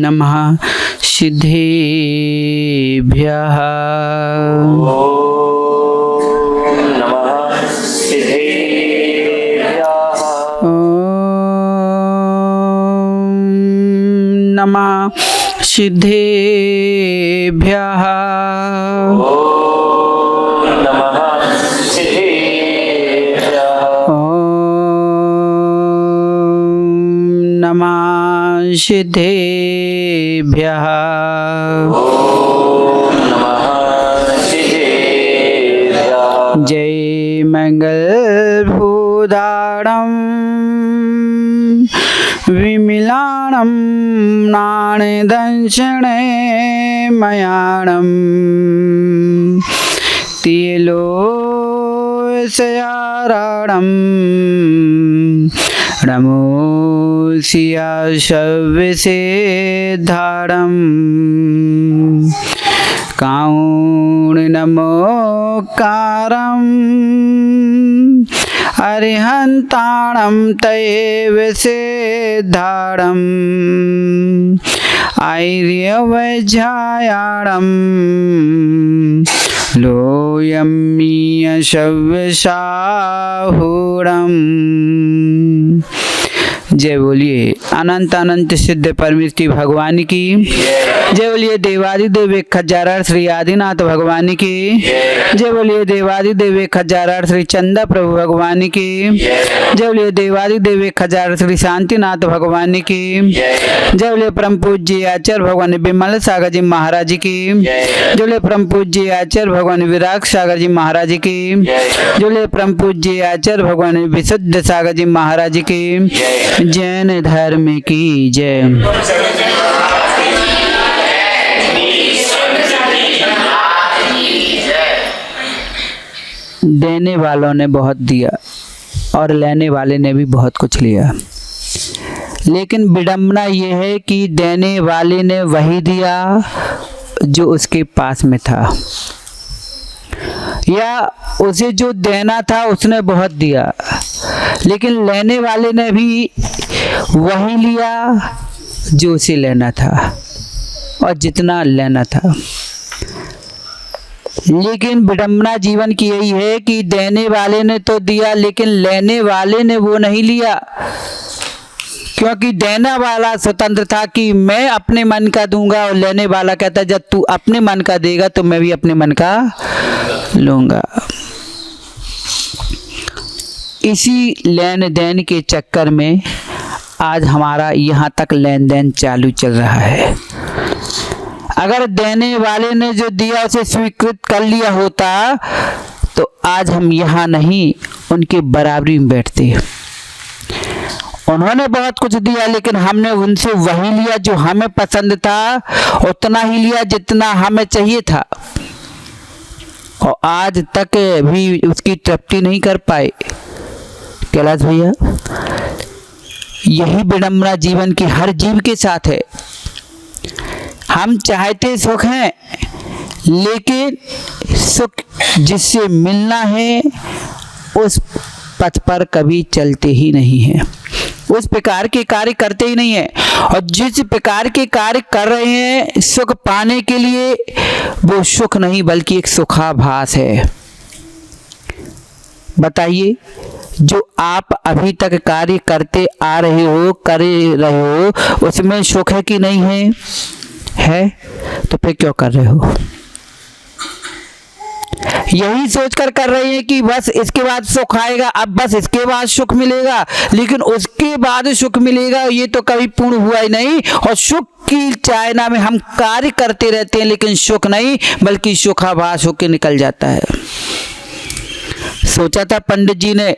नमः सिद्धेभ्यः। नमः सिद्धेभ्यः। नमः सिद्धेभ्यः। जय मंगल भूदारम विमिलाणं नाणदंशने मयाणं तिलोसयाराणं नमोसिया शव्यसेधारं काउण नमोकारं अरिहंताणं तयेव सेधारं ऐर्यवज्रायाणं लोयमीयशव्यसाहुरम्। जय बोलिए अनंत अनंत सिद्ध परमेष्टि भगवान की। जय बोलिए देवादिदेव एक हजारार श्री आदिनाथ भगवान की। जय बोलिए देवादिदेव एक हजारार श्री चंदा प्रभु भगवान की। जय बोलिए देवादिदेव एक हजार श्री शांतिनाथ भगवान की। जय बोलिए परम पूज्य आचार्य भगवान विमल सागर जी महाराज की। जय बोलिए परम पूज्य आचार्य भगवान विराग सागर जी महाराज की। जय बोलिए परम पूज्य आचार्य भगवान विशुद्ध सागर जी महाराज की। जैन धर्म की जय। देने वालों ने बहुत दिया और लेने वाले ने भी बहुत कुछ लिया, लेकिन विडंबना यह है कि देने वाले ने वही दिया जो उसके पास में था, या उसे जो देना था उसने बहुत दिया, लेकिन लेने वाले ने भी वही लिया जो उसे लेना था और जितना लेना था। लेकिन विडंबना जीवन की यही है कि देने वाले ने तो दिया लेकिन लेने वाले ने वो नहीं लिया, क्योंकि देने वाला स्वतंत्र था कि मैं अपने मन का दूंगा और लेने वाला कहता जब तू अपने मन का देगा तो मैं भी अपने मन का लूंगा। इसी लेन देन के चक्कर में आज हमारा यहाँ तक लेन देन चालू चल रहा है। अगर देने वाले ने जो दिया उसे स्वीकृत कर लिया होता तो आज हम यहाँ नहीं उनके बराबरी में बैठते। उन्होंने बहुत कुछ दिया लेकिन हमने उनसे वही लिया जो हमें पसंद था, उतना ही लिया जितना हमें चाहिए था, और आज तक भी उसकी तृप्ति नहीं कर पाए। कैलाश भैया, यही विडंबना जीवन की हर जीव के साथ है। हम चाहते सुख हैं लेकिन सुख जिससे मिलना है उस पथ पर कभी चलते ही नहीं है, उस प्रकार के कार्य करते ही नहीं है। और जिस प्रकार के कार्य कर रहे हैं सुख पाने के लिए, वो सुख नहीं बल्कि एक सुखाभास है। बताइए, जो आप अभी तक कार्य करते आ रहे हो, कर रहे हो, उसमें सुख है कि नहीं है? है तो फिर क्यों कर रहे हो? यही सोचकर कर रहे हैं कि बस इसके बाद सुख आएगा, अब बस इसके बाद सुख मिलेगा, लेकिन उसके बाद सुख मिलेगा ये तो कभी पूर्ण हुआ ही नहीं। और सुख की चायना में हम कार्य करते रहते हैं लेकिन सुख नहीं बल्कि सुखाभास होकर निकल जाता है। सोचा था पंडित जी ने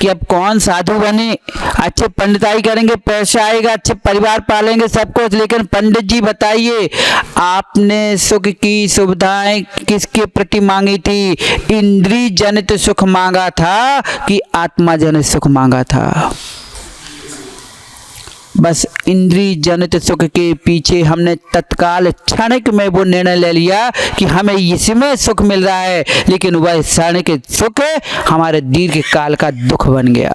कि अब कौन साधु बने, अच्छे पंडिताई करेंगे, पैसा आएगा, अच्छे परिवार पालेंगे, सब कुछ। लेकिन पंडित जी बताइए, आपने सुख की सुविधाएं किसके प्रति मांगी थी? इंद्रिय जनित सुख मांगा था कि आत्मा जनित सुख मांगा था? बस इंद्रिय जनित सुख के पीछे हमने तत्काल क्षणिक में वो निर्णय ले लिया कि हमें इसमें सुख मिल रहा है, लेकिन वह क्षणिक सुख हमारे दीर्घ काल का दुख बन गया।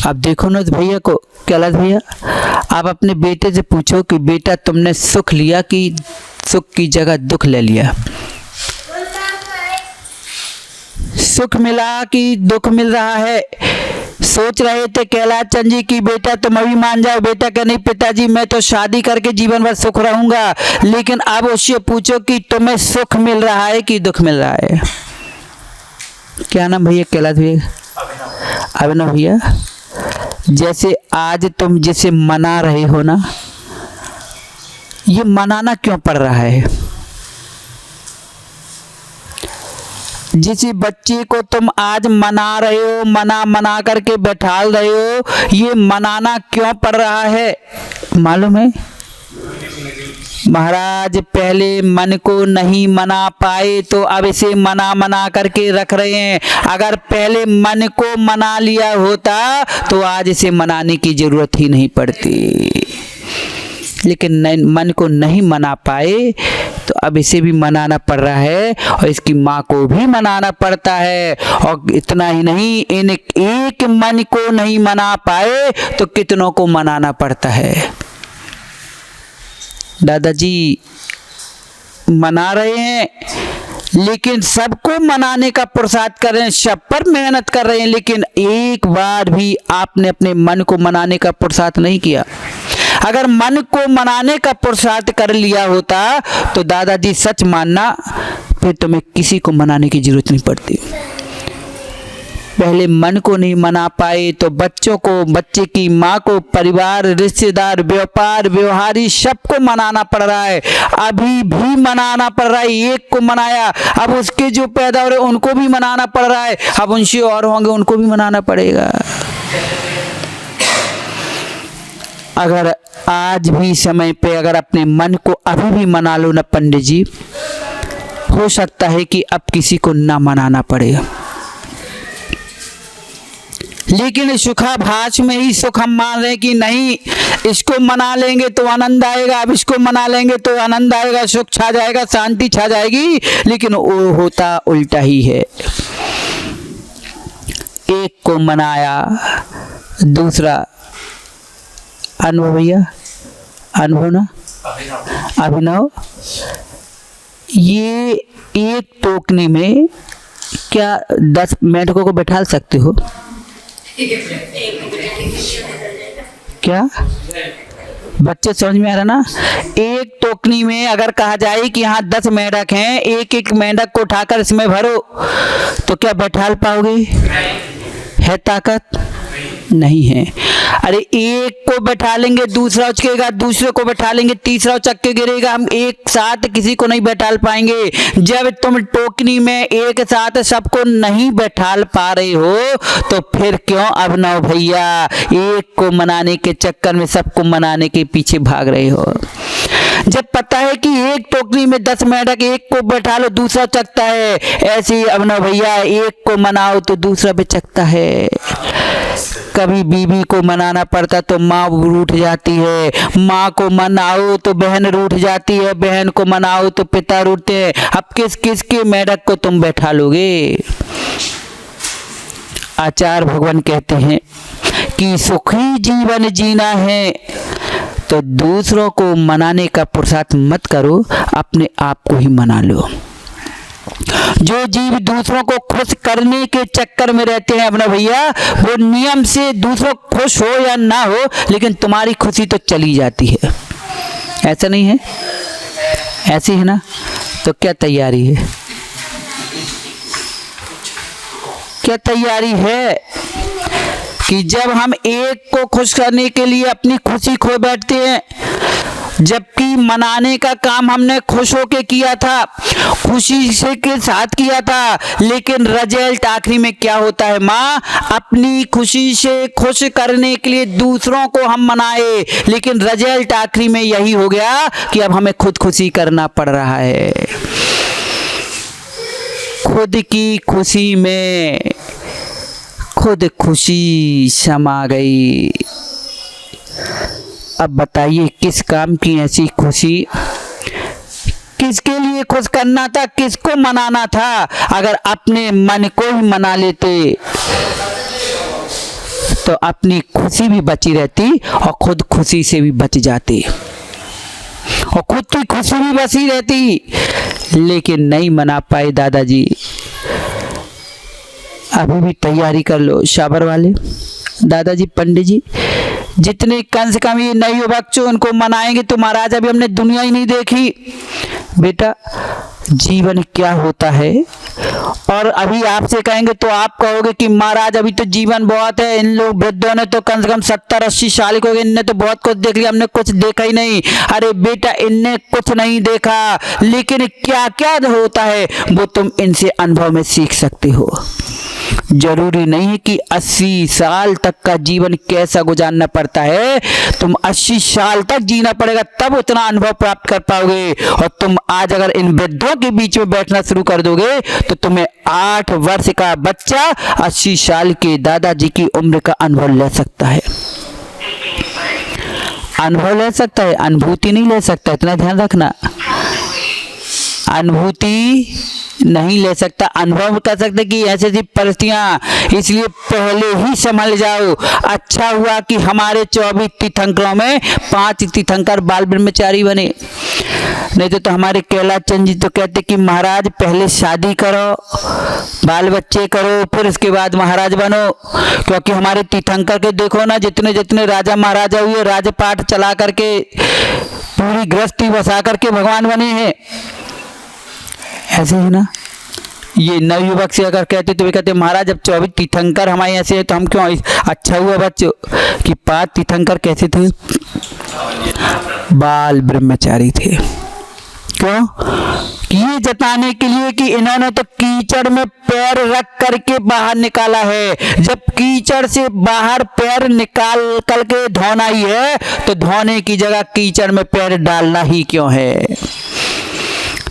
अब देखो ना भैया को, कैलाश भैया, आप अपने बेटे से पूछो कि बेटा तुमने सुख लिया कि सुख की जगह दुख ले लिया, सुख मिला कि दुख मिल रहा है। सोच रहे थे कैलाश चंद जी की बेटा तुम अभी मान जाओ, बेटा कह नहीं पिताजी मैं तो शादी करके जीवन भर सुख रहूंगा, लेकिन अब उससे पूछो कि तुम्हें सुख मिल रहा है कि दुख मिल रहा है। क्या नाम भैया कैलाश भैया? अभिनव भैया। जैसे आज तुम जिसे मना रहे हो ना, ये मनाना क्यों पड़ रहा है? जिस बच्चे को तुम आज मना रहे हो, मना करके बैठाल रहे हो, ये मनाना क्यों पड़ रहा है मालूम है? महाराज पहले मन को नहीं मना पाए तो अब इसे मना करके रख रहे हैं। अगर पहले मन को मना लिया होता तो आज इसे मनाने की जरूरत ही नहीं पड़ती, लेकिन मन को नहीं मना पाए तो अब इसे भी मनाना पड़ रहा है और इसकी माँ को भी मनाना पड़ता है। और इतना ही नहीं, इन एक मन को नहीं मना पाए तो कितनों को मनाना पड़ता है। दादाजी मना रहे हैं, लेकिन सबको मनाने का पुरुषार्थ कर रहे हैं, सब पर मेहनत कर रहे हैं, लेकिन एक बार भी आपने अपने मन को मनाने का पुरुषार्थ नहीं किया। अगर मन को मनाने का पुरुषार्थ कर लिया होता तो दादाजी सच मानना, फिर तुम्हें किसी को मनाने की जरूरत नहीं पड़ती। पहले मन को नहीं मना पाए तो बच्चों को, बच्चे की माँ को, परिवार, रिश्तेदार, व्यापार, व्यवहारी सबको मनाना पड़ रहा है। अभी भी मनाना पड़ रहा है। एक को मनाया, अब उसके जो पैदा हो रहे उनको भी मनाना पड़ रहा है, अब उनसे और होंगे उनको भी मनाना पड़ेगा। अगर आज भी समय पे अगर अपने मन को अभी भी मना लो ना पंडित जी, हो सकता है कि अब किसी को ना मनाना पड़े। लेकिन सुखाभास में ही सुख हम मान रहे हैं कि नहीं, इसको मना लेंगे तो आनंद आएगा, अब इसको मना लेंगे तो आनंद आएगा, सुख छा जाएगा, शांति छा जाएगी, लेकिन वो होता उल्टा ही है। एक को मनाया, दूसरा अनुभव भैया, अनुभव ना, अभिनव, ये एक टोकनी में क्या 10 मेंढकों को बैठा सकते हो क्या? बच्चे समझ में आ रहा ना? एक टोकनी में अगर कहा जाए कि यहाँ 10 मेंढक हैं, एक एक मेंढक को उठाकर इसमें भरो, तो क्या बैठा पाओगे? है ताकत? नहीं है। अरे एक को बैठा लेंगे, दूसरा उचकेगा, दूसरे को बैठा लेंगे, तीसरा उचक के गिरेगा, हम एक साथ किसी को नहीं बैठा पाएंगे। जब तुम टोकनी में एक साथ सबको नहीं बैठा पा रहे हो तो फिर क्यों अभिनव भैया एक को मनाने के चक्कर में सबको मनाने के पीछे भाग रहे हो? जब पता है कि एक टोकरी में 10 मेंढक, एक को बैठा लो दूसरा चकता है, ऐसे ही अभिनव भैया एक को मनाओ तो दूसरा भी चकता है। कभी बीवी को मनाना पड़ता तो माँ रूठ जाती है, माँ को मनाओ तो बहन रूठ जाती है, बहन को मनाओ तो पिता रूठते हैं। अब किस किस के मेंढक को तुम बैठा लोगे? आचार्य भगवान कहते हैं कि सुखी जीवन जीना है तो दूसरों को मनाने का पुरुषार्थ मत करो, अपने आप को ही मना लो। जो जीव दूसरों को खुश करने के चक्कर में रहते हैं अपना भैया, वो नियम से दूसरों खुश हो या ना हो, लेकिन तुम्हारी खुशी तो चली जाती है। ऐसा नहीं है? ऐसी है ना? तो क्या तैयारी है? क्या तैयारी है कि जब हम एक को खुश करने के लिए अपनी खुशी खो बैठते हैं, जबकि मनाने का काम हमने खुश होके किया था, खुशी से के साथ किया था, लेकिन रिजल्ट आखिरी में क्या होता है माँ? अपनी खुशी से खुश करने के लिए दूसरों को हम मनाए, लेकिन रिजल्ट आखिरी में यही हो गया कि अब हमें खुद खुशी करना पड़ रहा है। खुद की खुशी में खुद खुशी समा गई। अब बताइए किस काम की ऐसी खुशी? किसके लिए खुश करना था, किसको मनाना था? अगर अपने मन को ही मना लेते तो अपनी खुशी भी बची रहती और खुद खुशी से भी बच जाती और खुद की खुशी भी बची रहती, लेकिन नहीं मना पाए दादाजी। अभी भी तैयारी कर लो शाबर वाले। दादाजी पंडित जी जितने कम से कम ये नवयुवक जो उनको मनाएंगे तो महाराज अभी हमने दुनिया ही नहीं देखी। बेटा जीवन क्या होता है, और अभी आपसे कहेंगे तो आप कहोगे कि महाराज अभी तो जीवन बहुत है, इन लोग वृद्धों ने तो कम से कम 70-80 साल के हो गए, इनने तो बहुत कुछ देख लिया, हमने कुछ देखा ही नहीं। अरे बेटा इनने कुछ नहीं देखा, लेकिन क्या क्या होता है वो तुम इनसे अनुभव में सीख सकते हो। जरूरी नहीं है कि 80 साल तक का जीवन कैसा गुजारना पड़ता है, तुम 80 साल तक जीना पड़ेगा तब उतना अनुभव प्राप्त कर पाओगे। और तुम आज अगर इन वृद्धों के बीच में बैठना शुरू कर दोगे तो तुम्हें 8 वर्ष का बच्चा 80 साल के दादाजी की उम्र का अनुभव ले सकता है। अनुभव ले सकता है, अनुभूति नहीं ले सकता, इतना ध्यान रखना। अनुभूति नहीं ले सकता, अनुभव कर सकते कि ऐसी ऐसी परिस्थितियां, इसलिए पहले ही संभल जाओ। अच्छा हुआ कि हमारे 24 तीर्थंकरों में 5 तीर्थंकर बाल ब्रह्मचारी बने, नहीं तो हमारे कैलाश चंद जी तो कहते कि महाराज पहले शादी करो, बाल बच्चे करो, फिर उसके बाद महाराज बनो। क्योंकि हमारे तीर्थंकर के देखो ना, जितने जितने राजा महाराजा हुए राजपाट चला करके पूरी गृहस्थी बसा करके भगवान बने हैं। ऐसे ही ना, ये नवयुवक से अगर कहते तो वे कहते महाराज अब 24 तीर्थंकर हमारे ऐसे है तो हम क्यों। अच्छा हुआ बच्चों कि 5 तीर्थंकर कैसे थे, बाल ब्रह्मचारी थे। क्यों? ये जताने के लिए कि इन्होंने तो कीचड़ में पैर रख करके बाहर निकाला है। जब कीचड़ से बाहर पैर निकाल करके धोना ही है तो धोने की जगह कीचड़ में पैर डालना ही क्यों है।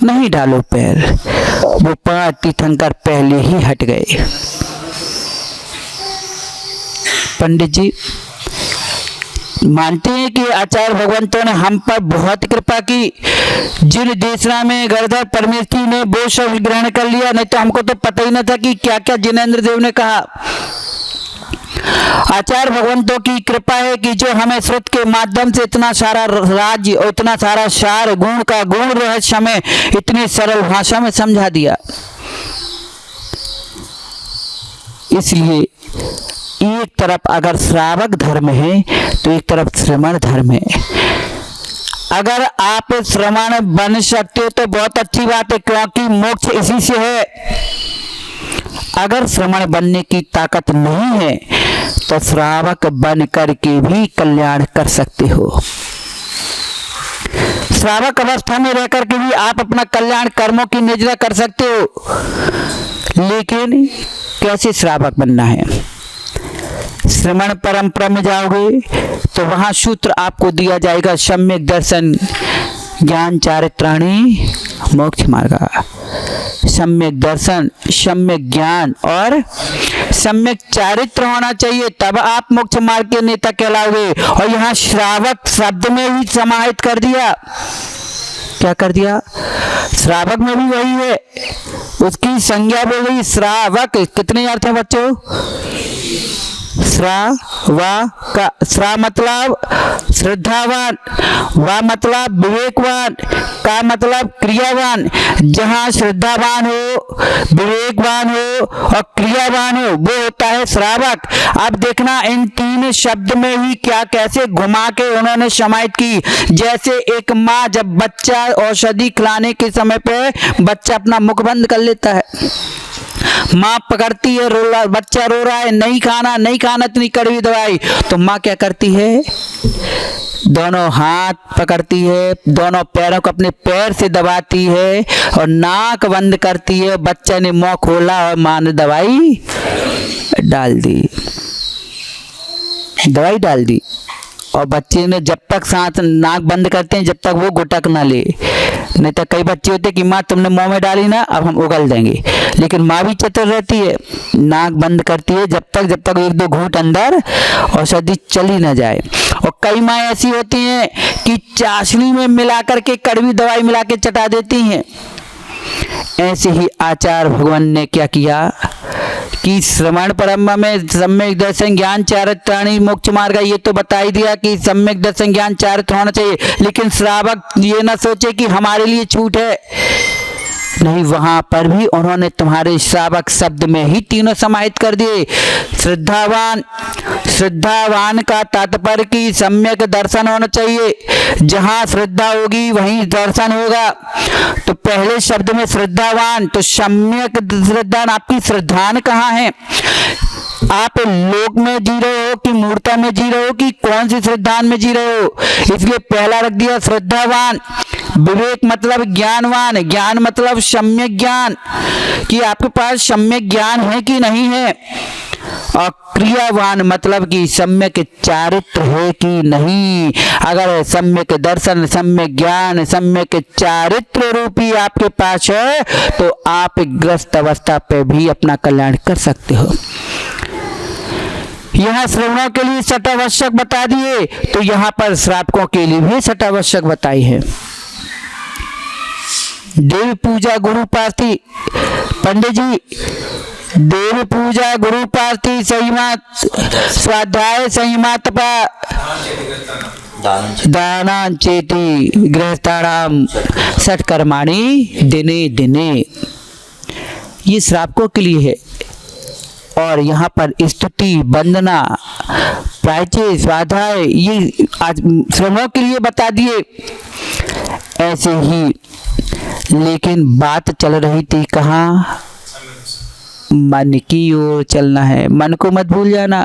नहीं डालो पैर। वो 5 तीर्थंकर पहले ही हट गए। पंडित जी मानते हैं कि आचार्य भगवंतों ने हम पर बहुत कृपा की। जिन देशना में गर्दर परमेश्वरी ने वो सब ग्रहण कर लिया, नहीं तो हमको तो पता ही न था कि क्या क्या जिनेंद्र देव ने कहा। आचार्य भगवंतों की कृपा है कि जो हमें श्रुत के माध्यम से इतना सारा राज्य और इतना सारा सार गुण का गुण रहस्य हमें इतनी सरल भाषा में समझा दिया। इसलिए एक तरफ अगर श्रावक धर्म है तो एक तरफ श्रमण धर्म है। अगर आप श्रमण बन सकते हो तो बहुत अच्छी बात है, क्योंकि मोक्ष इसी से है। अगर श्रमण बनने की ताकत नहीं है तो श्रावक बन करके भी कल्याण कर सकते हो। श्रावक अवस्था में रह करके भी आप अपना कल्याण कर्मों की निजरा कर सकते हो। लेकिन कैसे श्रावक बनना है? श्रमण परंपरा में जाओगे तो वहां सूत्र आपको दिया जाएगा, सम्यक दर्शन ज्ञान चारित्राणी मोक्ष मार्गा। सम्यक दर्शन, सम्यक ज्ञान और सम्यक चारित्र होना चाहिए, तब आप मोक्ष मार्ग के नेता कहलाओगे। और यहाँ श्रावक शब्द में ही समाहित कर दिया। क्या कर दिया? श्रावक में भी वही है, उसकी संज्ञा बोल गई श्रावक। कितने अर्थ है बच्चों? श्रावक, श्रा मतलब श्रद्धावान, वा मतलब विवेकवान, का मतलब क्रियावान। जहाँ श्रद्धावान हो, विवेकवान हो और क्रियावान हो वो होता है श्रावक। अब देखना इन 3 शब्द में ही क्या कैसे घुमा के उन्होंने समाहित की। जैसे एक माँ जब बच्चा औषधि खिलाने के समय पे बच्चा अपना मुख बंद कर लेता है, माँ पकड़ती है, बच्चा रो रहा है, नहीं खाना नहीं खाना, इतनी कड़वी दवाई, तो माँ क्या करती है? दोनों हाथ पकड़ती है, दोनों पैरों को अपने पैर से दबाती है और नाक बंद करती है। बच्चे ने मुंह खोला और माँ ने दवाई डाल दी, दवाई डाल दी। और बच्चे ने जब तक सांस नाक बंद करते हैं जब तक वो गुटक ना ले। नहीं तो कई बच्चे होते कि माँ तुमने मुंह में डाली ना, अब हम उगल देंगे। लेकिन माँ भी चतुर रहती है, नाक बंद करती है जब तक 1-2 घूंट अंदर औषधि चली ना जाए। और कई माँ ऐसी होती हैं कि चाशनी में मिला करके कड़वी दवाई मिला के चटा देती हैं। ऐसे ही आचार्य भगवान ने क्या किया कि श्रवण परम में सम्यक दर्शन ज्ञान चारित्राणी मोक्ष मार्ग, ये तो बता ही दिया कि सम्यक दर्शन ज्ञान चारित्र होना चाहिए। लेकिन श्रावक ये ना सोचे कि हमारे लिए छूट है, नहीं, वहां पर भी उन्होंने तुम्हारे श्रावक शब्द में ही तीनों समाहित कर दिए। श्रद्धावान, श्रद्धावान का तात्पर्य कि सम्यक दर्शन होना चाहिए। जहां श्रद्धा होगी वहीं दर्शन होगा। तो पहले शब्द में श्रद्धावान, तो सम्यक श्रद्धान, आपकी श्रद्धान कहाँ है? आप लोक में जी रहे हो कि मूर्ता में जी रहे हो कि कौन सी श्रद्धान में जी रहे हो? इसलिए पहला रख दिया श्रद्धावान। विवेक मतलब ज्ञानवान, ज्ञान मतलब सम्यक ज्ञान, कि आपके पास सम्यक ज्ञान है कि नहीं है। और क्रियावान मतलब कि सम्यक चारित्र है कि नहीं। अगर सम्यक दर्शन, सम्यक ज्ञान, सम्यक चारित्र रूपी आपके पास है तो आप ग्रस्त अवस्था पे भी अपना कल्याण कर सकते हो। यहाँ श्रवणों के लिए छठ आवश्यक बता दिए, तो यहाँ पर श्रावकों के लिए भी छठ आवश्यक बताई है। देव पूजा गुरु पार्थी, पंडित जी, देव पूजा गुरु पार्थी संयमा स्वाध्याय संयमा तपा दाना चेती गृहस्थानाम षट्कर्माणि दिने दिने, ये श्रावकों के लिए है। और यहाँ पर स्तुति, वंदना, प्रायश्चित, स्वाध्याय, ये आज श्रवणों के लिए बता दिए। ऐसे ही लेकिन बात चल रही थी कहाँ? मन की ओर चलना है। मन को मत भूल जाना।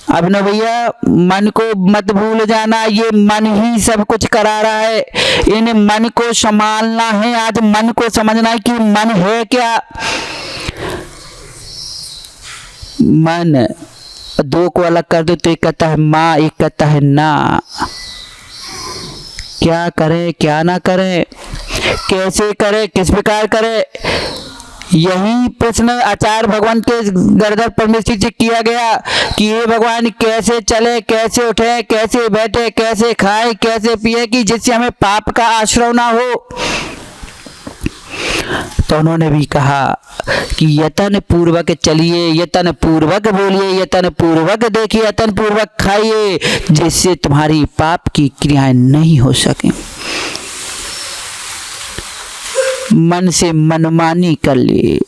अब न भैया, मन को मत भूल जाना, ये मन ही सब कुछ करा रहा है। इन मन को संभालना है। आज मन को समझना है कि मन है क्या। मन दो को अलग कर दो तो एक कहता है माँ, एक कहता है ना। क्या करें, क्या ना करें, कैसे करें, किस प्रकार करें, यही प्रश्न आचार्य भगवान के गर्दन परमेश्वर से किया गया कि हे भगवान, कैसे चले, कैसे उठे, कैसे बैठे, कैसे खाए, कैसे पिए कि जिससे हमें पाप का आश्रय ना हो। तो उन्होंने भी कहा कि यतन पूर्वक चलिए, यतन पूर्वक बोलिए, यतन पूर्वक देखिए, यतन पूर्वक खाइए, जिससे तुम्हारी पाप की क्रियाएं नहीं हो सके। मन से मनमानी कर लिए,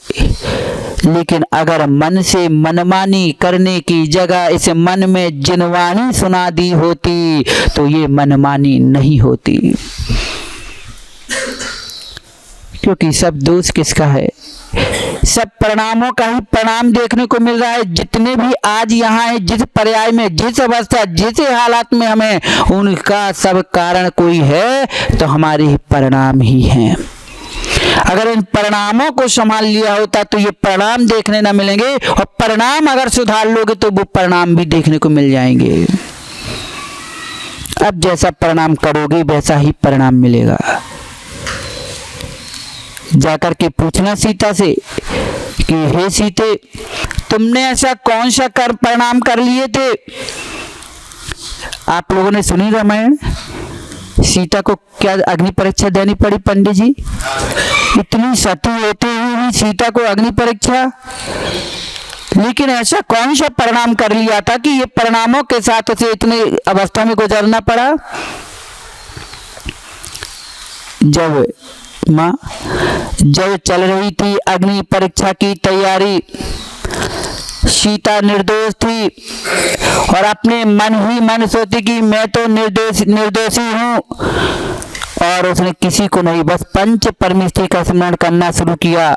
लेकिन अगर मन से मनमानी करने की जगह इस मन में जिनवानी सुना दी होती तो ये मनमानी नहीं होती। क्योंकि सब दोष किसका है? सब परिणामों का ही परिणाम देखने को मिल रहा है। जितने भी आज यहाँ है, जिस पर्याय में, जिस अवस्था, जिस हालात में हमें, उनका सब कारण कोई है तो हमारे ही परिणाम ही हैं। अगर इन परिणामों को संभाल लिया होता तो ये परिणाम देखने न मिलेंगे, और परिणाम अगर सुधार लोगे तो वो परिणाम भी देखने को मिल जाएंगे। अब जैसा परिणाम करोगे वैसा ही परिणाम मिलेगा। जाकर के पूछना सीता से कि हे सीते, तुमने ऐसा कौन सा परिणाम कर लिए थे? आप लोगों ने सुनी रामायण, सीता को क्या अग्नि परीक्षा देनी पड़ी पंडित जी? इतनी सती होते हुए भी सीता को अग्नि परीक्षा। लेकिन ऐसा कौन सा परिणाम कर लिया था कि ये परिणामों के साथ उसे इतनी अवस्था में गुजरना पड़ा? जब माँ, जब चल रही थी अग्नि परीक्षा की तैयारी, सीता निर्दोष थी और अपने मन ही मन सोची कि मैं तो निर्दोषी हूँ, और उसने किसी को नहीं, बस पंच परमेष्ठी का स्मरण करना शुरू किया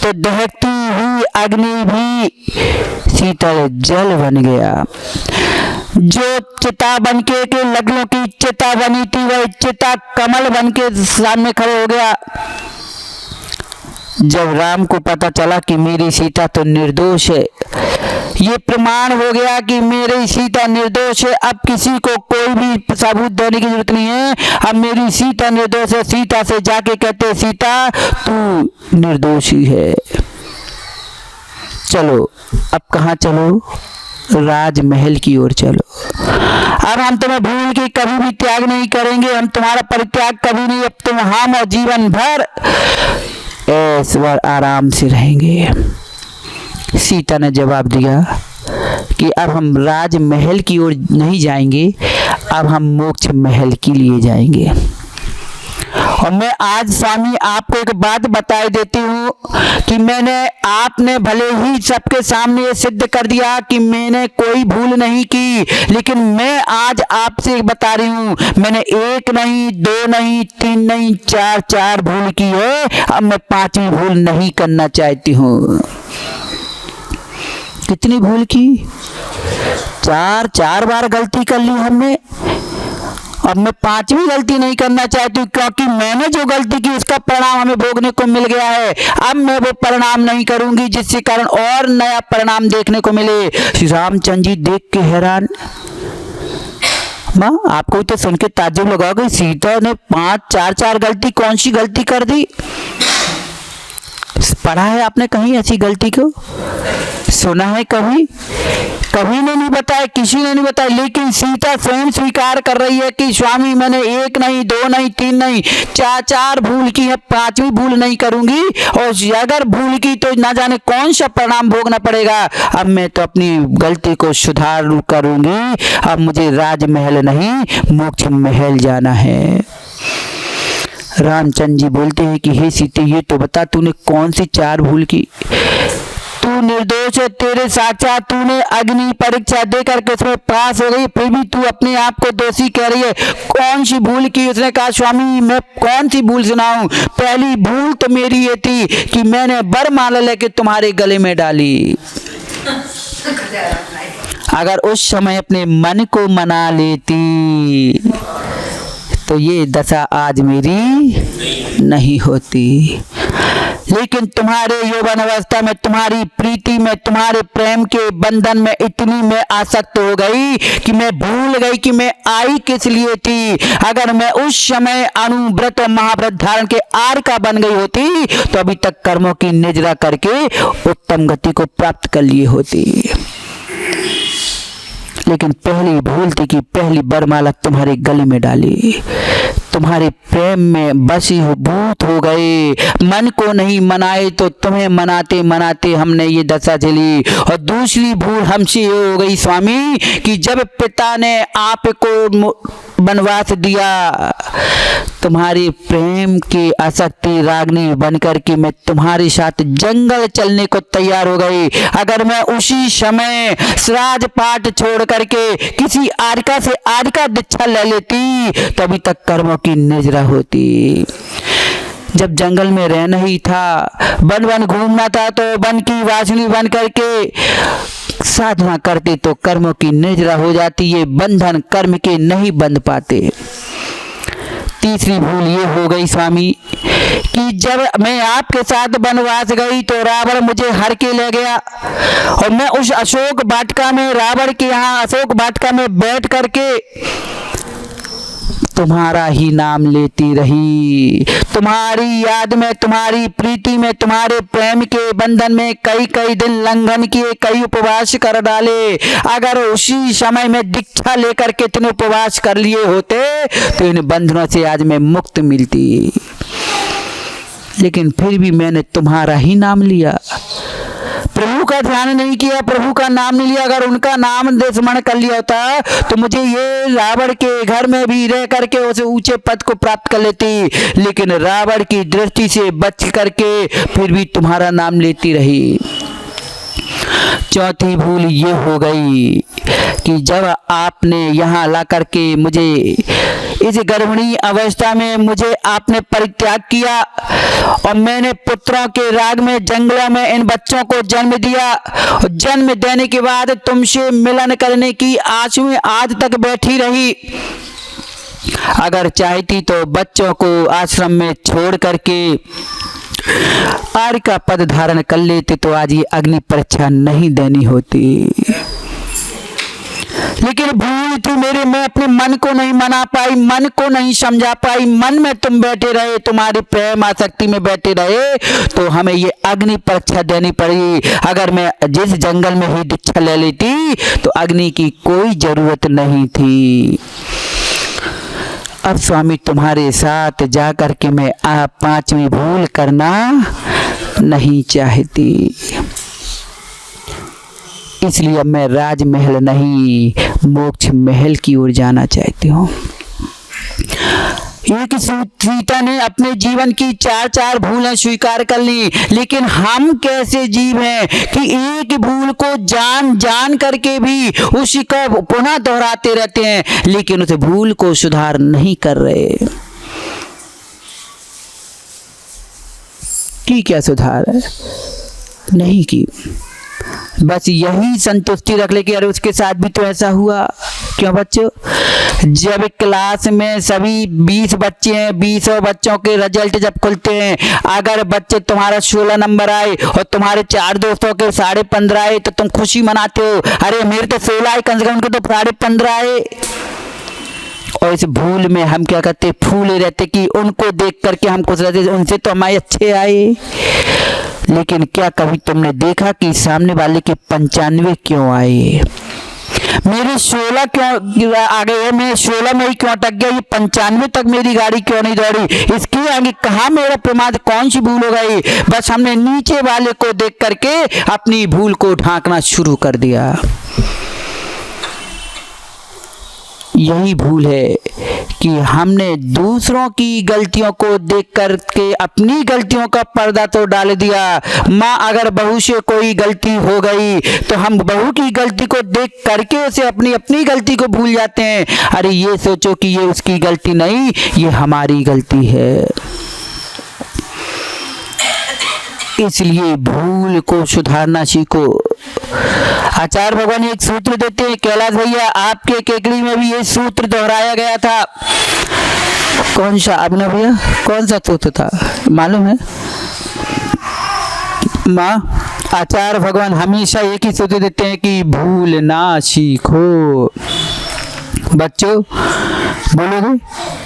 तो दहकती हुई अग्नि भी शीतल जल बन गया। जो चिता बनके के लग्नों की चिता बनी थी वह चिता कमल बनके सामने खड़े हो गया। जब राम को पता चला कि मेरी सीता तो निर्दोष है, ये प्रमाण हो गया कि मेरी सीता निर्दोष है, अब किसी को कोई भी सबूत देने की जरूरत नहीं है, अब मेरी सीता निर्दोष है। सीता से जाके कहते, सीता तू निर्दोषी है, चलो अब कहाँ चलो? राजमहल की ओर चलो। अब हम तुम्हें भूल के कभी भी त्याग नहीं करेंगे, हम तुम्हारा परित्याग कभी नहीं, अब तुम हम और जीवन भर ऐश्वर्य आराम से रहेंगे। सीता ने जवाब दिया कि अब हम राजमहल की ओर नहीं जाएंगे, अब हम मोक्ष महल के लिए जाएंगे। और मैं आज स्वामी आपको एक बात बताई देती हूँ कि आपने भले ही सबके सामने ये सिद्ध कर दिया कि मैंने कोई भूल नहीं की, लेकिन मैं आज आपसे बता रही हूँ, मैंने 1 नहीं 2 नहीं 3 नहीं 4 भूल की है। अब मैं 5वीं भूल नहीं करना चाहती हूँ। कितनी भूल की? 4 बार गलती कर ली हमने। अब मैं 5वीं गलती नहीं करना चाहती, क्योंकि मैंने जो गलती की उसका परिणाम हमें भोगने को मिल गया है। अब मैं वो परिणाम नहीं करूंगी जिसके कारण और नया परिणाम देखने को मिले। श्री रामचंद्र जी देख के हैरान। माँ, आपको तो सुन के ताज्जुब लगा कि सीता ने 4 गलती, कौन सी गलती कर दी? पढ़ा है आपने कहीं ऐसी गलती को? सुना है कभी? कभी ने नहीं बताया, किसी ने नहीं बताया। लेकिन सीता स्वयं स्वीकार कर रही है कि स्वामी मैंने 1 नहीं 2 नहीं 3 नहीं 4 भूल की है, 5वीं भूल नहीं करूंगी। और अगर भूल की तो ना जाने कौन सा परिणाम भोगना पड़ेगा। अब मैं तो अपनी गलती को सुधार करूंगी। अब मुझे राजमहल नहीं मोक्ष महल जाना है। रामचंद्र जी बोलते हैं कि हे सीते, ये तो बता तूने कौन सी 4 भूल की? तू निर्दोष है, तेरे साक्षात तूने अग्नि परीक्षा दे करके उसमें पास हो गई, फिर भी तू अपने आप को दोषी कह रही है। कौन सी भूल की? उसने कहा स्वामी मैं कौन सी भूल सुनाऊं? पहली भूल तो मेरी ये थी कि मैंने वरमाला लेके तुम्हारे गले में डाली। अगर उस समय अपने मन को मना लेती तो ये दशा आज मेरी नहीं होती। लेकिन तुम्हारे यौवन अवस्था में, तुम्हारी प्रीति में, तुम्हारे प्रेम के बंधन में इतनी मैं आसक्त हो गई कि मैं भूल गई कि मैं आई किस लिए थी। अगर मैं उस समय अनुव्रत और महाव्रत धारण के आर का बन गई होती तो अभी तक कर्मों की निजरा करके उत्तम गति को प्राप्त कर लिए होती। लेकिन पहली भूल थी कि पहली वरमाला तुम्हारे गले में डाली, तुम्हारे प्रेम में बसी हो भूत हो गए। मन को नहीं मनाए तो तुम्हें मनाते मनाते हमने ये दशा झेली। और दूसरी भूल हमसे ये हो गई स्वामी कि जब पिता ने आपको वनवास दिया, तुम्हारे प्रेम की आसक्ति रागनी बनकर के मैं तुम्हारे साथ जंगल चलने को तैयार हो गई। अगर मैं उसी समय श्राद्ध पाठ छोड़ करके किसी आरिका से आरिका दीक्षा ले लेती तो अभी तक कर्मों की निजरा होती। जब जंगल में रहना ही था, वन घूमना था, तो वन की वासनी बन करके साधना करते तो कर्मों की निजरा हो जाती। ये बंधन कर्म के नहीं बंध पाते। तीसरी भूल ये हो गई स्वामी कि जब मैं आपके साथ वनवास गई तो रावण मुझे हर के ले गया और मैं उस अशोक वाटिका में, रावण के यहाँ अशोक वाटिका में बैठ करके तुम्हारा ही नाम लेती रही। तुम्हारी याद में, तुम्हारी प्रीति में, तुम्हारे प्रेम के बंधन में कई दिन लंघन किए, कई उपवास कर डाले। अगर उसी समय में दीक्षा लेकर के इतने उपवास कर लिए होते तो इन बंधनों से आज मैं मुक्त मिलती। लेकिन फिर भी मैंने तुम्हारा ही नाम लिया, प्रभु का ध्यान नहीं किया, प्रभु का नाम नहीं लिया। अगर उनका नाम स्मरण कर लिया होता तो मुझे ये रावण के घर में भी रह करके उस ऊंचे पद को प्राप्त कर लेती। लेकिन रावण की दृष्टि से बच करके फिर भी तुम्हारा नाम लेती रही। चौथी भूल ये हो गई कि जब आपने यहाँ ला करके मुझे इस गर्भिणी अवस्था में मुझे आपने परित्याग किया और मैंने पुत्रों के राग में जंगलों में इन बच्चों को जन्म दिया। और जन्म देने के बाद तुमसे मिलन करने की आस में आज तक बैठी रही। अगर चाहती तो बच्चों को आश्रम में छोड़ करके आर्य का पद धारण कर लेते तो आज ये अग्नि परीक्षा नहीं देनी होती। लेकिन भूल थी मेरे, मैं अपने मन को नहीं मना पाई, मन को नहीं समझा पाई। मन में तुम बैठे रहे, तुम्हारी प्रेम आसक्ति में बैठे रहे तो हमें ये अग्नि परीक्षा देनी पड़ी। अगर मैं जिस जंगल में ही दीक्षा ले लेती तो अग्नि की कोई जरूरत नहीं थी। अब स्वामी तुम्हारे साथ जा कर के मैं आप 5वीं भूल करना नहीं चाहती। इसलिए अब मैं राजमहल नहीं मोक्ष महल की ओर जाना चाहती हूँ। एक सीता ने अपने जीवन की चार भूलें स्वीकार कर ली, लेकिन हम कैसे जीव हैं कि एक भूल को जान करके भी उसी को पुनः दोहराते रहते हैं, लेकिन उस भूल को सुधार नहीं कर रहे। की क्या सुधार है? नहीं की, बस यही संतुष्टि रख ले कि अरे उसके साथ भी तो ऐसा हुआ। क्यों बच्चों, जब क्लास में सभी 20 बच्चे हैं, 20 बच्चों के रिजल्ट जब खुलते हैं, अगर बच्चे तुम्हारा 16 नंबर आए और तुम्हारे 4 दोस्तों के 15.5 आए तो तुम खुशी मनाते हो, अरे मेरे तो 16 आए, कम से कम उनको तो 15.5 आए। और इस भूल में हम क्या करते, फूले रहते कि उनको देख करके हम खुश रहते, उनसे तो हमारे अच्छे आए। लेकिन क्या कभी तुमने देखा कि सामने वाले के 95 क्यों आए? मेरे 16 क्यों आ गए, मैं 16 में ही क्यों अटक गया, ये 95 तक मेरी गाड़ी क्यों नहीं दौड़ी? इसके आगे कहाँ मेरा प्रमाद, कौन सी भूल हो गई? बस हमने नीचे वाले को देख करके अपनी भूल को ढांकना शुरू कर दिया। यही भूल है कि हमने दूसरों की गलतियों को देख करके अपनी गलतियों का पर्दा तो डाल दिया। माँ अगर बहू से कोई गलती हो गई तो हम बहू की गलती को देख करके उसे अपनी गलती को भूल जाते हैं। अरे ये सोचो कि ये उसकी गलती नहीं, ये हमारी गलती है। इसलिए भूल को सुधारना सीखो। आचार्य भगवान एक सूत्र देते हैं, कैलाश भैया आपके केकड़ी में भी ये सूत्र दोहराया गया था। कौन सा अभिनव भैया, कौन सा सूत्र था मालूम है? माँ आचार्य भगवान हमेशा एक ही सूत्र देते हैं कि भूल ना सीखो। बच्चों बोलोगे,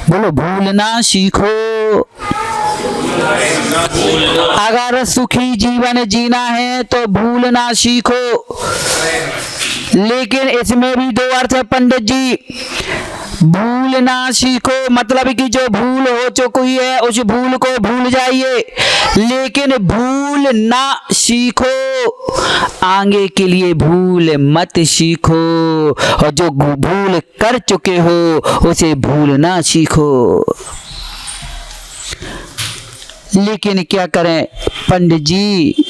बोलो भूल ना सीखो। अगर सुखी जीवन जीना है तो भूलना सीखो। लेकिन इसमें भी 2 अर्थ है पंडित जी। भूलना सीखो मतलब कि जो भूल हो चुकी है उस भूल को भूल जाइए, लेकिन भूल ना सीखो। आगे के लिए भूल मत सीखो, और जो भूल कर चुके हो उसे भूलना सीखो। लेकिन क्या करें पंडित जी,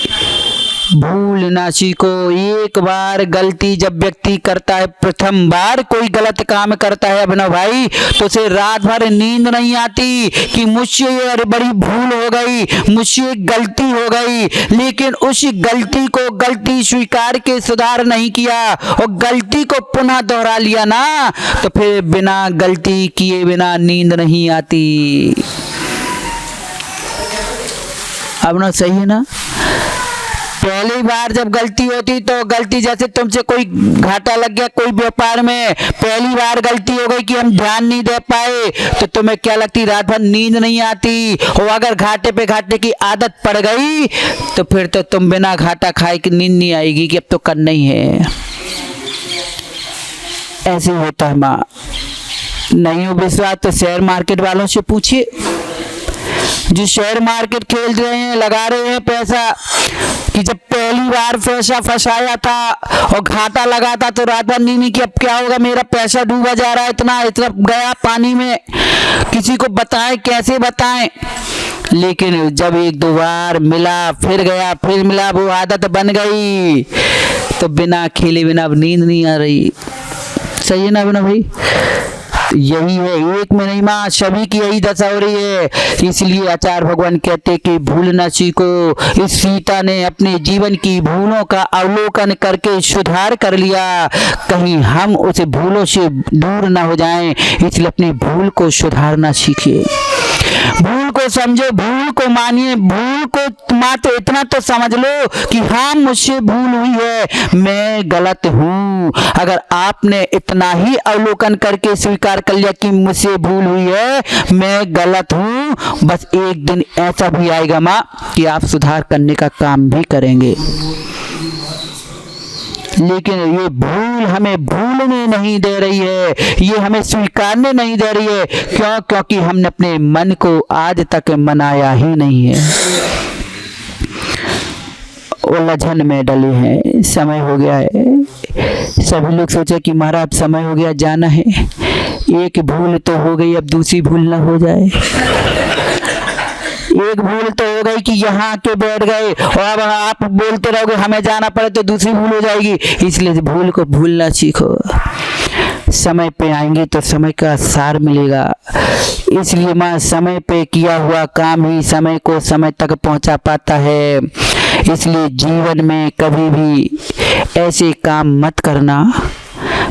भूल ना सीखो। एक बार गलती जब व्यक्ति करता है, प्रथम बार कोई गलत काम करता है अभिनव भाई, तो उसे रात भर नींद नहीं आती कि मुझसे ये बड़ी भूल हो गई, मुझसे गलती हो गई। लेकिन उस गलती को गलती स्वीकार के सुधार नहीं किया और गलती को पुनः दोहरा लिया ना, तो फिर बिना गलती किए बिना नींद नहीं आती। अब ना सही है ना? पहली बार जब गलती होती तो गलती, जैसे तुमसे कोई घाटा लग गया कोई व्यापार में, पहली बार गलती हो गई कि हम ध्यान नहीं दे पाए, तो तुम्हें क्या लगती, रात भर नींद नहीं आती। और अगर घाटे पे घाटे की आदत पड़ गई तो फिर तो तुम बिना घाटा खाए की नींद नहीं आएगी कि अब तो करना ही है। ऐसे होता है माँ। नहीं हो विश्वास तो शेयर मार्केट वालों से पूछिए, जो शेयर मार्केट खेल रहे हैं, लगा रहे हैं पैसा, कि जब पहली बार पैसा फंसाया था और घाटा लगा था तो रात भर नींद की अब क्या होगा, मेरा पैसा डूबा जा रहा है, इतना गया पानी में, किसी को बताएं, कैसे बताएं। लेकिन जब 1-2 बार मिला, फिर गया, फिर मिला, वो आदत बन गई, तो बिना खेले बिना अब नींद नहीं आ रही। सही है ना भाई? यही है, एक में नहीं माँ, सभी की यही दशा हो रही है। इसलिए आचार्य भगवान कहते कि भूल न सीखो। इस सीता ने अपने जीवन की भूलों का अवलोकन करके सुधार कर लिया, कहीं हम उस भूलों से दूर न हो जाएं, इसलिए अपनी भूल को सुधारना सीखिए। भूल को समझो, भूल को मानिए, भूल को मात्र इतना तो समझ लो कि हाँ मुझसे भूल हुई है, मैं गलत हूँ। अगर आपने इतना ही अवलोकन करके स्वीकार कर लिया कि मुझसे भूल हुई है, मैं गलत हूँ, बस एक दिन ऐसा भी आएगा माँ कि आप सुधार करने का काम भी करेंगे। लेकिन ये भूल हमें भूलने नहीं दे रही है, ये हमें स्वीकारने नहीं दे रही है। क्यों? क्योंकि हमने अपने मन को आज तक मनाया ही नहीं है। उलझन में डले हैं। समय हो गया है, सभी लोग सोचे कि महाराज समय हो गया, जाना है। एक भूल तो हो गई, अब दूसरी भूल ना हो जाए। एक भूल तो हो गई कि यहाँ आके बैठ गए और अब आप बोलते रहोगे हमें जाना पड़े तो दूसरी भूल हो जाएगी। इसलिए भूल को भूलना सीखो। समय पे आएंगे तो समय का सार मिलेगा। इसलिए माँ समय पे किया हुआ काम ही समय को समय तक पहुंचा पाता है। इसलिए जीवन में कभी भी ऐसे काम मत करना,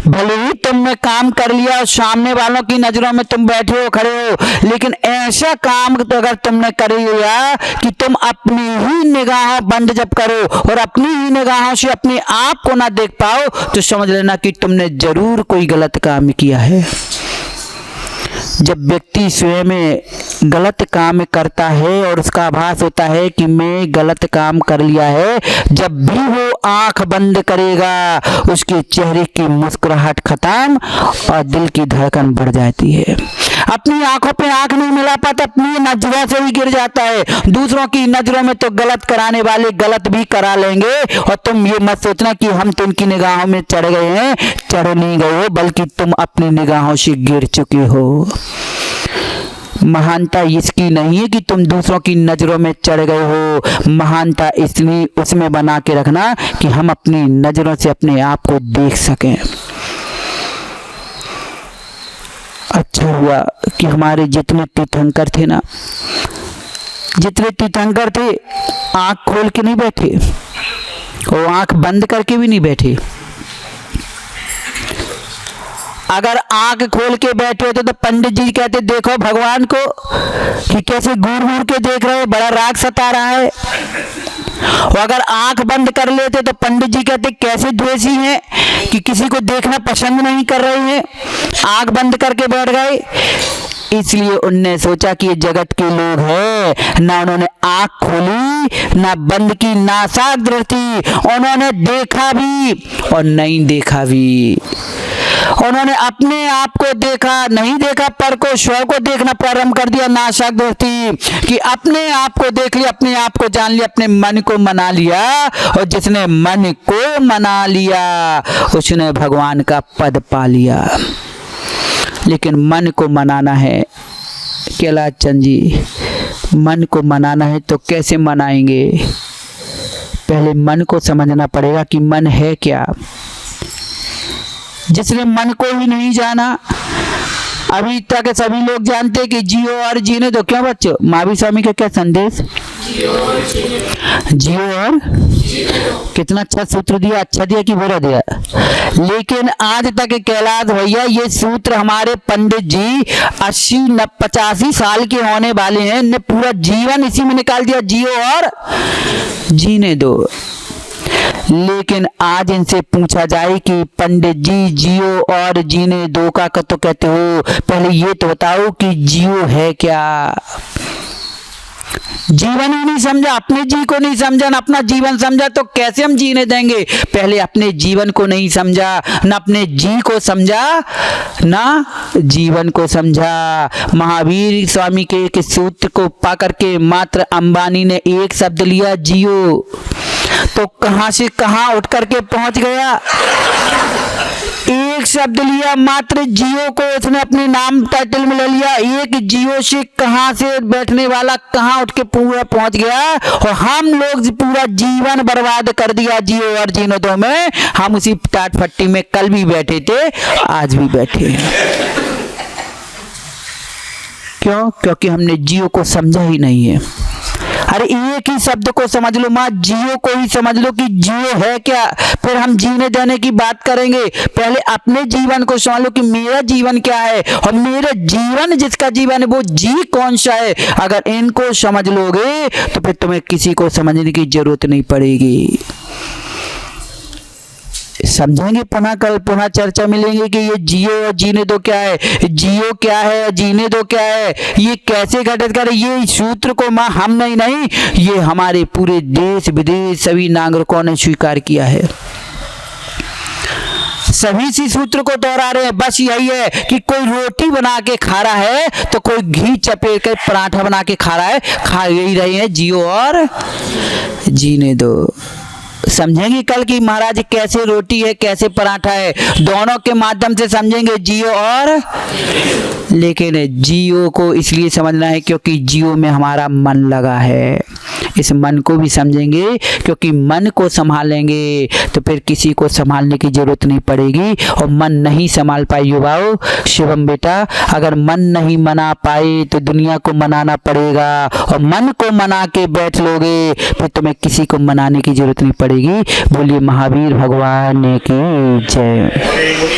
भले ही तुमने काम कर लिया और सामने वालों की नजरों में तुम बैठे हो खड़े हो, लेकिन ऐसा काम तो अगर तुमने कर लिया कि तुम अपनी ही निगाहों बंद जब करो और अपनी ही निगाहों से अपने आप को ना देख पाओ तो समझ लेना कि तुमने जरूर कोई गलत काम किया है। जब व्यक्ति स्वयं में गलत काम करता है और उसका आभास होता है कि मैं गलत काम कर लिया है, जब भी वो आंख बंद करेगा उसके चेहरे की मुस्कुराहट खत्म और दिल की धड़कन बढ़ जाती है। अपनी आंखों पे आंख नहीं मिला पाता, अपनी नजरों से ही गिर जाता है। दूसरों की नजरों में तो गलत कराने वाले गलत भी करा लेंगे और तुम ये मत सोचना कि हम तो उनकी निगाहों में चढ़ गए हैं। चढ़ नहीं गए हो, बल्कि तुम अपनी निगाहों से गिर चुके हो। महानता इसकी नहीं है कि तुम दूसरों की नजरों में चढ़ गए हो। महानता इसलिए उसमें बना के रखना कि हम अपनी नजरों से अपने आप को देख सकें। अच्छा हुआ कि हमारे जितने तीर्थंकर थे ना, जितने तीर्थंकर थे आंख खोल के नहीं बैठे और आंख बंद करके भी नहीं बैठे। अगर आंख खोल के बैठे होते तो पंडित जी कहते देखो भगवान को कि कैसे घूर घूर के देख रहे हैं, बड़ा राग सता रहा है। और अगर आंख बंद कर लेते तो पंडित जी कहते कैसे द्वेषी हैं कि किसी को देखना पसंद नहीं कर रहे हैं, आंख बंद करके बैठ गए। इसलिए उनने सोचा कि ये जगत के लोग हैं, ना उन्होंने आंख खोली ना बंद की, नासाक दृष्टि, उन्होंने देखा भी और नहीं देखा भी। उन्होंने अपने आप को देखा नहीं देखा, पर को स्वयं को देखना प्रारंभ कर दिया। नासाक दृष्टि कि अपने आप को देख लिया, अपने आप को जान लिया, अपने मन को मना लिया। और जिसने मन को मना लिया उसने भगवान का पद पा लिया। लेकिन मन को मनाना है कैलाश चंद जी, मन को मनाना है तो कैसे मनाएंगे? पहले मन को समझना पड़ेगा कि मन है क्या। जिसने मन को ही नहीं जाना, अभी तक सभी लोग जानते कि जियो और जीने दो। क्यों बच्चों, महावीर स्वामी का क्या संदेश? जियो और कितना अच्छा सूत्र दिया, अच्छा दिया कि बुरा दिया। लेकिन आज तक कैलाश भैया ये सूत्र हमारे पंडित जी 80-85 साल के होने वाले हैं, ने पूरा जीवन इसी में निकाल दिया, जियो और जीने दो। लेकिन आज इनसे पूछा जाए कि पंडित जी जियो और जीने दो का तो कहते हो, पहले ये तो बताओ कि जियो है क्या। जीवन ही नहीं समझा, अपने जी को नहीं समझा, ना अपना जीवन समझा तो कैसे हम जीने देंगे। पहले अपने जीवन को नहीं समझा, ना अपने जी को समझा, ना जीवन को समझा। महावीर स्वामी के एक सूत्र को पा करके मात्र अंबानी ने एक शब्द लिया जियो, तो कहां से कहां उठ करके पहुंच गया। एक शब्द लिया मात्र जियो को उसने अपने नाम टाइटल में ले लिया। एक जियो से कहां से बैठने वाला कहां उठ के पूरा पहुंच गया। और हम लोग पूरा जीवन बर्बाद कर दिया जियो और जीनो दो में। हम उसी टाट फट्टी में कल भी बैठे थे, आज भी बैठे हैं। क्यों? क्योंकि हमने जियो को समझा ही नहीं है। अरे एक ही शब्द को समझ लो माँ, जियो को ही समझ लो कि जियो है क्या, फिर हम जीने देने की बात करेंगे। पहले अपने जीवन को समझ लो कि मेरा जीवन क्या है और मेरा जीवन जिसका जीवन है वो जी कौन सा है। अगर इनको समझ लोगे तो फिर तुम्हें किसी को समझने की जरूरत नहीं पड़ेगी। समझेंगे पुनः, कल पुनः चर्चा मिलेंगे कि ये जियो और जीने दो क्या है, जियो क्या है, जीने दो क्या है, ये कैसे घटित करे। ये सूत्र को मां हम नहीं, ये हमारे पूरे देश विदेश सभी नागरिकों ने स्वीकार किया है। सभी इसी सूत्र को दोहरा रहे हैं। बस यही है कि कोई रोटी बना के खा रहा है तो कोई घी चपेट कर पराठा बना के खा रहा है, खा यही रहे हैं जियो और जीने दो। समझेंगे कल की महाराज कैसे रोटी है कैसे पराठा है, दोनों के माध्यम से समझेंगे जियो और, लेकिन जियो को इसलिए समझना है क्योंकि जियो में हमारा मन लगा है। इस मन को भी समझेंगे क्योंकि मन को संभालेंगे तो फिर किसी को संभालने की जरूरत नहीं पड़ेगी। और मन नहीं संभाल पाए युवाओं, शिवम बेटा अगर मन नहीं मना पाए तो दुनिया को मनाना पड़ेगा, और मन को मना के बैठ लोगे फिर तुम्हें किसी को मनाने की जरूरत नहीं पड़ेगी। बोलिए महावीर भगवान की जय।